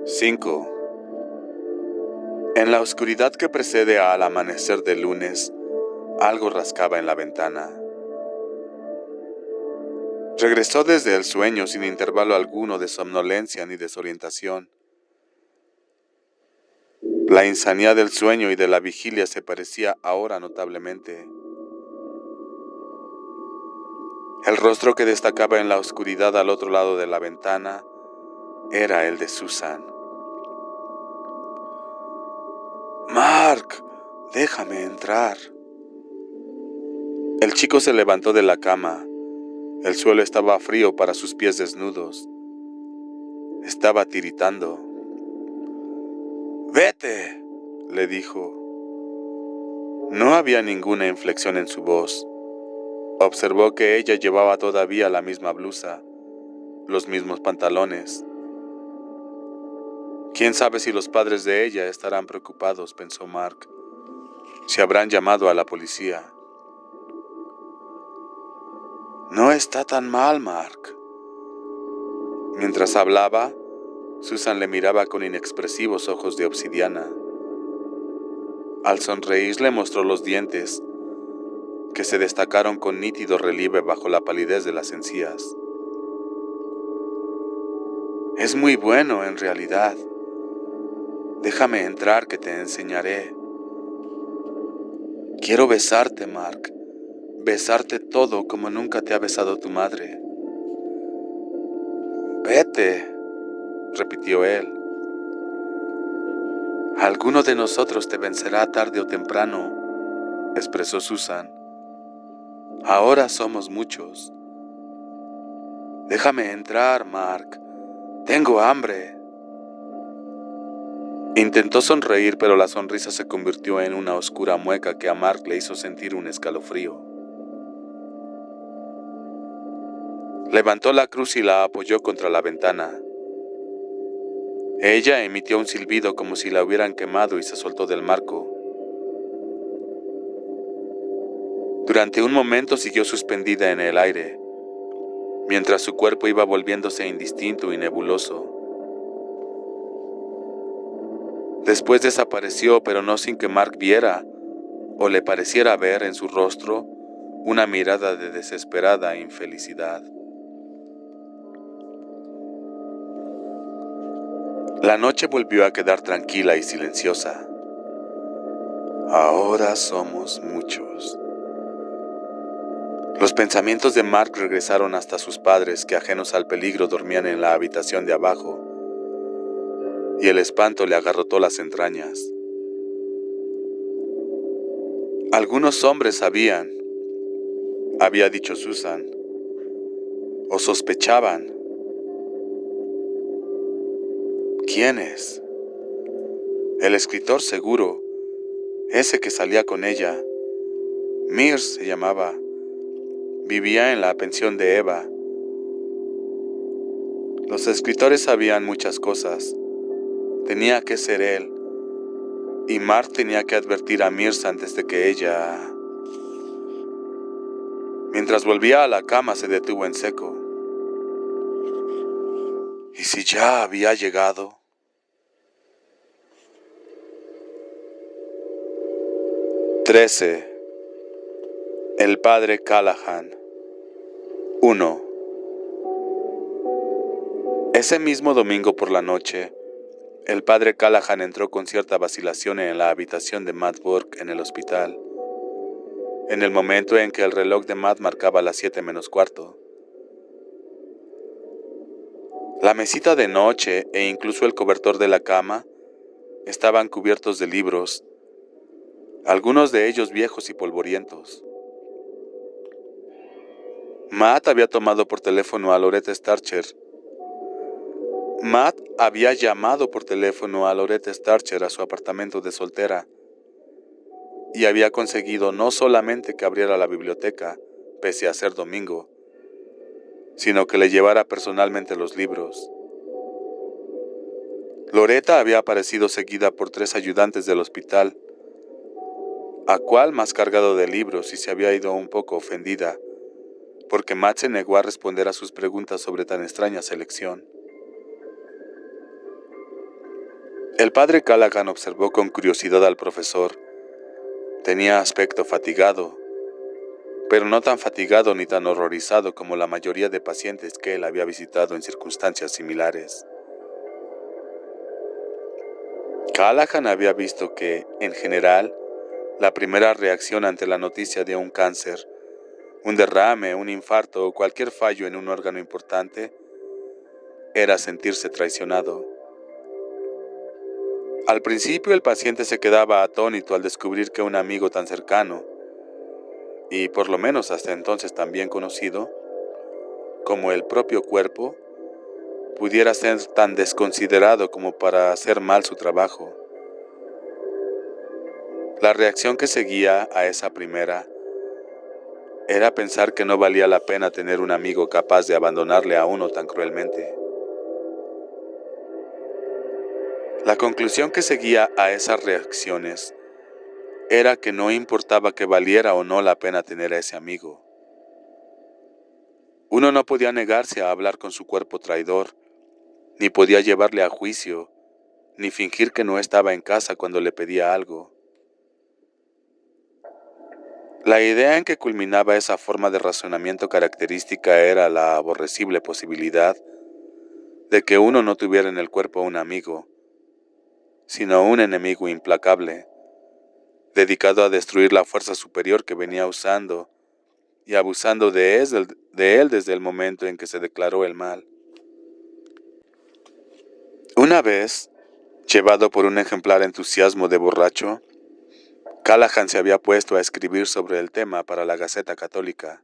5. En la oscuridad que precede al amanecer del lunes, algo rascaba en la ventana. Regresó desde el sueño sin intervalo alguno de somnolencia ni desorientación. La insanidad del sueño y de la vigilia se parecía ahora notablemente. El rostro que destacaba en la oscuridad al otro lado de la ventana era el de Susan. «Mark, déjame entrar». El chico se levantó de la cama. El suelo estaba frío para sus pies desnudos. Estaba tiritando. «Vete», le dijo. No había ninguna inflexión en su voz. Observó que ella llevaba todavía la misma blusa, los mismos pantalones. ¿Quién sabe si los padres de ella estarán preocupados?, pensó Mark. Si habrán llamado a la policía. «No está tan mal, Mark». Mientras hablaba, Susan le miraba con inexpresivos ojos de obsidiana. Al sonreír le mostró los dientes, que se destacaron con nítido relieve bajo la palidez de las encías. «Es muy bueno, en realidad. Déjame entrar que te enseñaré. Quiero besarte, Mark. Besarte todo como nunca te ha besado tu madre». «Vete», repitió él. «Alguno de nosotros te vencerá tarde o temprano», expresó Susan. «Ahora somos muchos». «Déjame entrar, Mark. Tengo hambre». Intentó sonreír, pero la sonrisa se convirtió en una oscura mueca que a Mark le hizo sentir un escalofrío. Levantó la cruz y la apoyó contra la ventana. Ella emitió un silbido como si la hubieran quemado y se soltó del marco. Durante un momento siguió suspendida en el aire, mientras su cuerpo iba volviéndose indistinto y nebuloso. Después desapareció, pero no sin que Mark viera, o le pareciera ver en su rostro, una mirada de desesperada infelicidad. La noche volvió a quedar tranquila y silenciosa. Ahora somos muchos. Los pensamientos de Mark regresaron hasta sus padres, que ajenos al peligro dormían en la habitación de abajo, y el espanto le agarrotó las entrañas. Algunos hombres sabían, había dicho Susan, o sospechaban. ¿Quiénes? El escritor seguro, ese que salía con ella. Mears se llamaba. Vivía en la pensión de Eva. Los escritores sabían muchas cosas. Tenía que ser él. Y Mark tenía que advertir a Mears antes de que ella... Mientras volvía a la cama se detuvo en seco. ¿Y si ya había llegado? 13. El padre Callahan. 1. Ese mismo domingo por la noche, el padre Callahan entró con cierta vacilación en la habitación de Matt Burke en el hospital, en el momento en que el reloj de Matt marcaba las 7 menos cuarto. La mesita de noche e incluso el cobertor de la cama estaban cubiertos de libros, algunos de ellos viejos y polvorientos. Matt había tomado por teléfono a Loretta Starcher. Matt había llamado por teléfono a Loretta Starcher a su apartamento de soltera y había conseguido no solamente que abriera la biblioteca, pese a ser domingo, sino que le llevara personalmente los libros. Loretta había aparecido seguida por 3 ayudantes del hospital, a cual más cargado de libros, y se había ido un poco ofendida, porque Matt se negó a responder a sus preguntas sobre tan extraña selección. El padre Callahan observó con curiosidad al profesor. Tenía aspecto fatigado, pero no tan fatigado ni tan horrorizado como la mayoría de pacientes que él había visitado en circunstancias similares. Callahan había visto que, en general, la primera reacción ante la noticia de un cáncer, un derrame, un infarto o cualquier fallo en un órgano importante era sentirse traicionado. Al principio el paciente se quedaba atónito al descubrir que un amigo tan cercano, y por lo menos hasta entonces tan bien conocido, como el propio cuerpo, pudiera ser tan desconsiderado como para hacer mal su trabajo. La reacción que seguía a esa primera era pensar que no valía la pena tener un amigo capaz de abandonarle a uno tan cruelmente. La conclusión que seguía a esas reacciones era que no importaba que valiera o no la pena tener a ese amigo. Uno no podía negarse a hablar con su cuerpo traidor, ni podía llevarle a juicio, ni fingir que no estaba en casa cuando le pedía algo. La idea en que culminaba esa forma de razonamiento característica era la aborrecible posibilidad de que uno no tuviera en el cuerpo un amigo, sino un enemigo implacable, dedicado a destruir la fuerza superior que venía usando y abusando de él desde el momento en que se declaró el mal. Una vez, llevado por un ejemplar entusiasmo de borracho, Callahan se había puesto a escribir sobre el tema para la Gaceta Católica.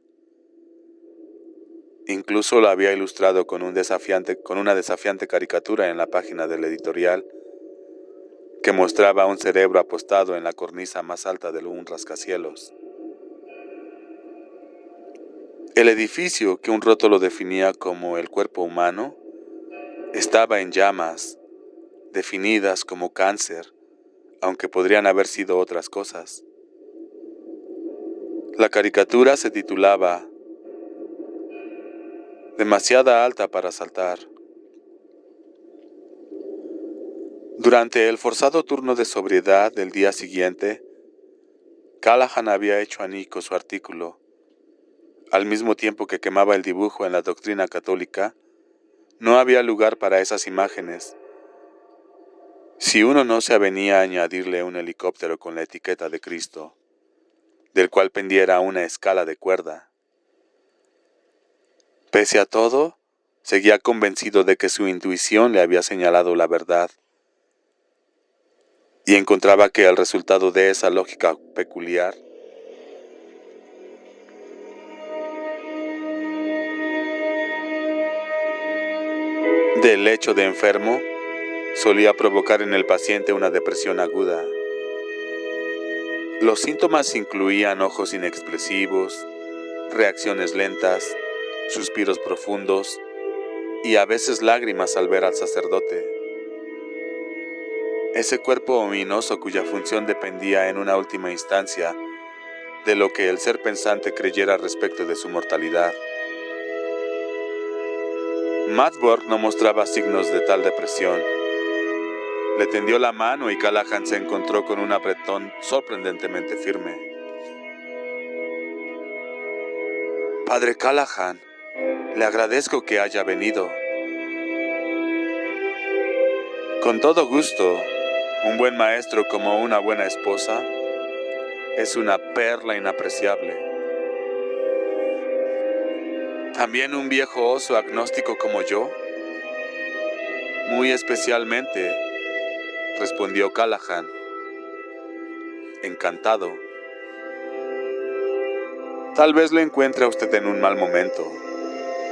Incluso lo había ilustrado con una desafiante caricatura en la página del editorial que mostraba un cerebro apostado en la cornisa más alta de un rascacielos. El edificio, que un rótulo definía como el cuerpo humano, estaba en llamas, definidas como cáncer, aunque podrían haber sido otras cosas. La caricatura se titulaba Demasiada alta para saltar. Durante el forzado turno de sobriedad del día siguiente, Callahan había hecho añicos su artículo. Al mismo tiempo que quemaba el dibujo en la doctrina católica, no había lugar para esas imágenes. Si uno no se avenía a añadirle un helicóptero con la etiqueta de Cristo, del cual pendiera una escala de cuerda. Pese a todo, seguía convencido de que su intuición le había señalado la verdad, y encontraba que el resultado de esa lógica peculiar del lecho de enfermo solía provocar en el paciente una depresión aguda. Los síntomas incluían ojos inexpresivos, reacciones lentas, suspiros profundos y a veces lágrimas al ver al sacerdote. Ese cuerpo ominoso cuya función dependía en una última instancia de lo que el ser pensante creyera respecto de su mortalidad. Madborg no mostraba signos de tal depresión. Le tendió la mano y Callahan se encontró con un apretón sorprendentemente firme. Padre Callahan, le agradezco que haya venido. Con todo gusto, un buen maestro como una buena esposa es una perla inapreciable. ¿También un viejo oso agnóstico como yo? Muy especialmente, respondió Callahan, encantado. Tal vez lo encuentre a usted en un mal momento.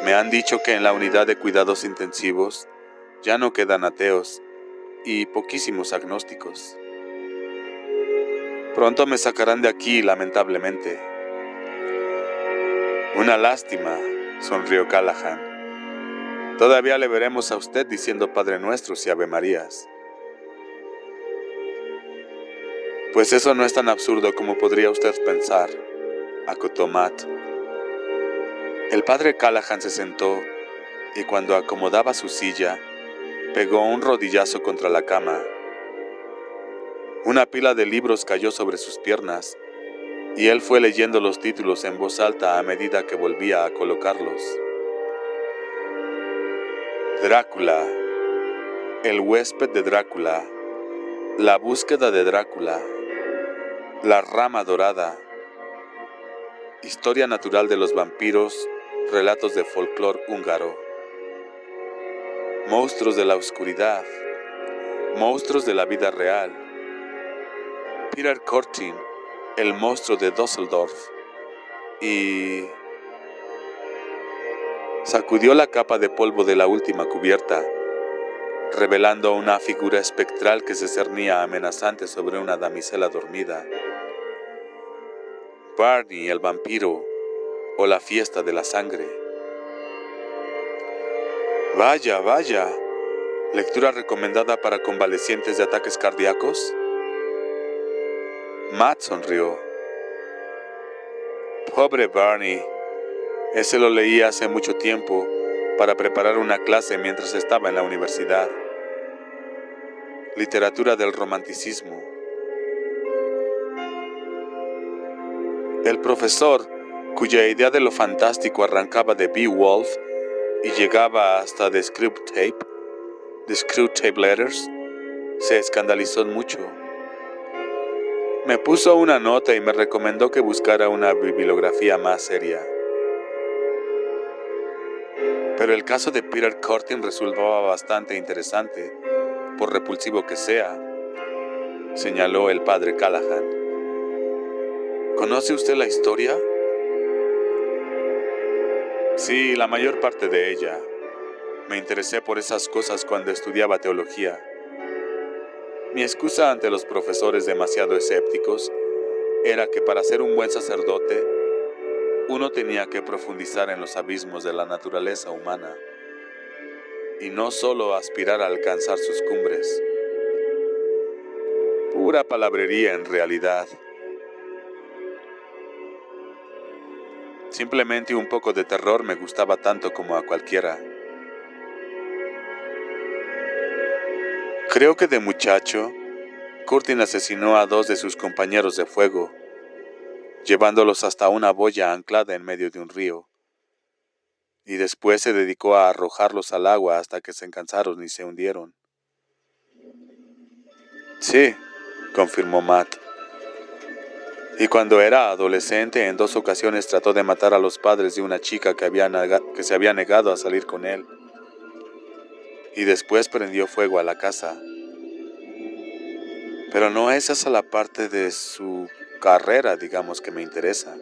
Me han dicho que en la unidad de cuidados intensivos ya no quedan ateos y poquísimos agnósticos. Pronto me sacarán de aquí, lamentablemente. Una lástima, sonrió Callahan. Todavía le veremos a usted diciendo Padre Nuestros y Ave Marías. Pues eso no es tan absurdo como podría usted pensar, acotó Matt. El padre Callahan se sentó y cuando acomodaba su silla, pegó un rodillazo contra la cama. Una pila de libros cayó sobre sus piernas, y él fue leyendo los títulos en voz alta a medida que volvía a colocarlos. Drácula, El huésped de Drácula, La búsqueda de Drácula, La rama dorada, Historia natural de los vampiros, relatos de folclore húngaro, Monstruos de la oscuridad, Monstruos de la vida real, Peter Cortin, El monstruo de Düsseldorf, y sacudió la capa de polvo de la última cubierta, revelando una figura espectral que se cernía amenazante sobre una damisela dormida. Barney el vampiro, o la fiesta de la sangre. Vaya, vaya, lectura recomendada para convalecientes de ataques cardíacos. Matt sonrió. Pobre Barney, ese lo leí hace mucho tiempo para preparar una clase mientras estaba en la universidad. Literatura del romanticismo. El profesor, cuya idea de lo fantástico arrancaba de Beowulf y llegaba hasta The Screwtape Letters, se escandalizó mucho. Me puso una nota y me recomendó que buscara una bibliografía más seria. Pero el caso de Peter Cortin resultaba bastante interesante, por repulsivo que sea, señaló el padre Callahan. ¿Conoce usted la historia? Sí, la mayor parte de ella. Me interesé por esas cosas cuando estudiaba teología. Mi excusa ante los profesores demasiado escépticos era que para ser un buen sacerdote, uno tenía que profundizar en los abismos de la naturaleza humana y no solo aspirar a alcanzar sus cumbres. Pura palabrería en realidad. Simplemente un poco de terror me gustaba tanto como a cualquiera. Creo que de muchacho, Curtin asesinó a 2 de sus compañeros de fuego, llevándolos hasta una boya anclada en medio de un río, y después se dedicó a arrojarlos al agua hasta que se cansaron y se hundieron. Sí, confirmó Matt. Y cuando era adolescente, en 2 ocasiones trató de matar a los padres de una chica que se había negado a salir con él. Y después prendió fuego a la casa. Pero no es esa la parte de su carrera, digamos, que me interesa.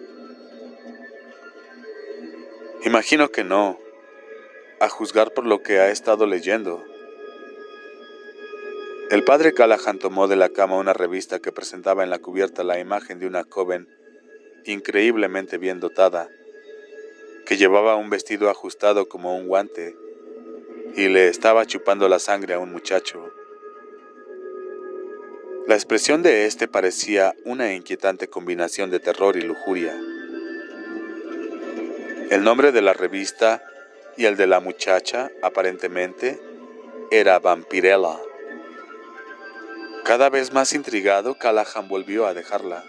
Imagino que no, a juzgar por lo que ha estado leyendo. El padre Callahan tomó de la cama una revista que presentaba en la cubierta la imagen de una joven increíblemente bien dotada, que llevaba un vestido ajustado como un guante y le estaba chupando la sangre a un muchacho. La expresión de este parecía una inquietante combinación de terror y lujuria. El nombre de la revista y el de la muchacha, aparentemente, era Vampirella. Cada vez más intrigado, Callahan volvió a dejarla.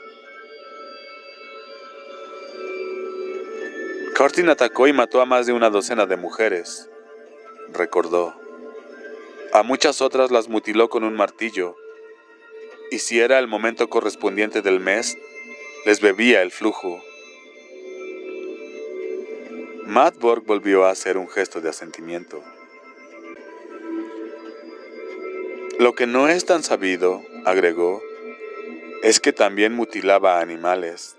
Cortin atacó y mató a más de una docena de mujeres, recordó. A muchas otras las mutiló con un martillo, y si era el momento correspondiente del mes, les bebía el flujo. Matt Borg volvió a hacer un gesto de asentimiento. Lo que no es tan sabido, agregó, es que también mutilaba a animales.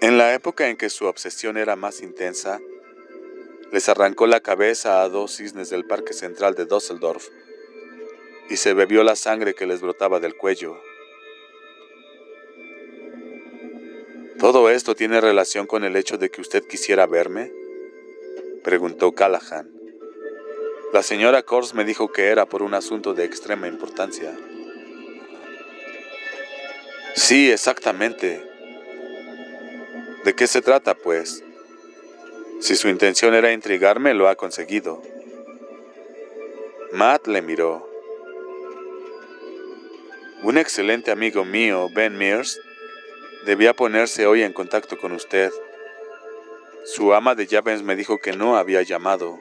En la época en que su obsesión era más intensa, les arrancó la cabeza a 2 cisnes del Parque Central de Düsseldorf y se bebió la sangre que les brotaba del cuello. ¿Todo esto tiene relación con el hecho de que usted quisiera verme?, preguntó Callahan. La señora Kors me dijo que era por un asunto de extrema importancia. Sí, exactamente. ¿De qué se trata, pues? Si su intención era intrigarme, lo ha conseguido. Matt le miró. Un excelente amigo mío, Ben Mears, debía ponerse hoy en contacto con usted. Su ama de llaves me dijo que no había llamado.